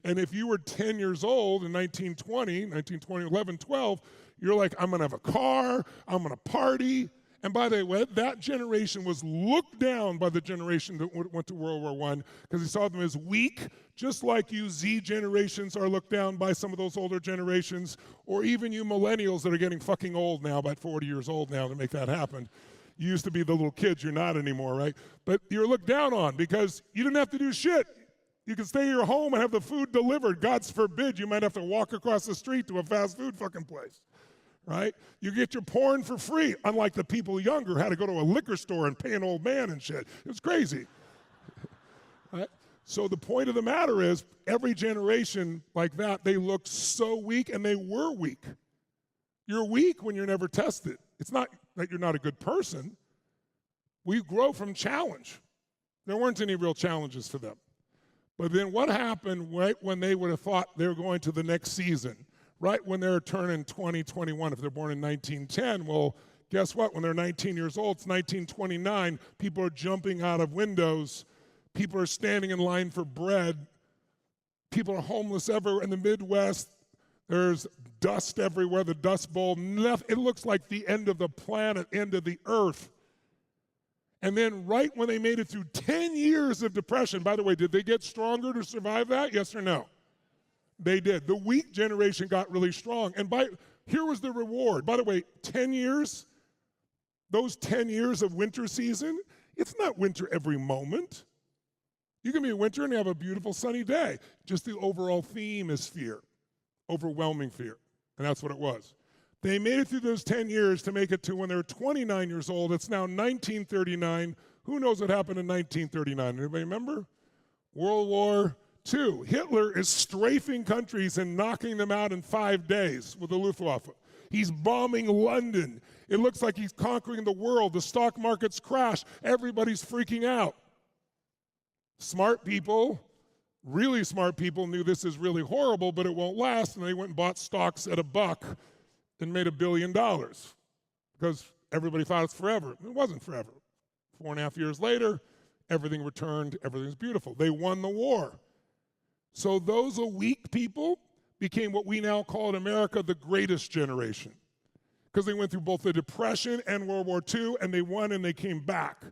And if you were 10 years old in 1920, 11, 12, you're like, I'm going to have a car, I'm going to party. And by the way, that generation was looked down by the generation that went to World War I because they saw them as weak, just like you Z generations are looked down by some of those older generations, or even you millennials that are getting fucking old now, about 40 years old now to make that happen. You used to be the little kids, you're not anymore, right? But you're looked down on because you didn't have to do shit. You can stay at your home and have the food delivered. God's forbid, you might have to walk across the street to a fast food fucking place, right? You get your porn for free, unlike the people younger who had to go to a liquor store and pay an old man and shit. It was crazy, right? So the point of the matter is, every generation like that, they looked so weak, and they were weak. You're weak when you're never tested. It's not that you're not a good person. We grow from challenge. There weren't any real challenges for them. But then what happened right when they would have thought they were going to the next season, right when they're turning 20, 21, if they're born in 1910, well, guess what? When they're 19 years old, it's 1929, people are jumping out of windows, people are standing in line for bread, people are homeless everywhere in the Midwest, there's dust everywhere, the Dust Bowl, nothing, it looks like the end of the planet, end of the earth. And then right when they made it through 10 years of depression, by the way, did they get stronger to survive that? Yes or no? They did. The weak generation got really strong. And here was the reward. By the way, 10 years, those 10 years of winter season, it's not winter every moment. You can be in winter and have a beautiful sunny day. Just the overall theme is fear, overwhelming fear. And that's what it was. They made it through those 10 years to make it to when they were 29 years old. It's now 1939. Who knows what happened in 1939? Anybody remember? World War II. Hitler is strafing countries and knocking them out in 5 days with the Luftwaffe. He's bombing London. It looks like he's conquering the world. The stock markets crash. Everybody's freaking out. Smart people, really smart people, knew this is really horrible, but it won't last, and they went and bought stocks at $1 and made $1 billion because everybody thought it's forever. It wasn't forever. 4.5 years later, everything returned, everything's beautiful. They won the war. So those weak people became what we now call in America the greatest generation because they went through both the Depression and World War II, and they won and they came back.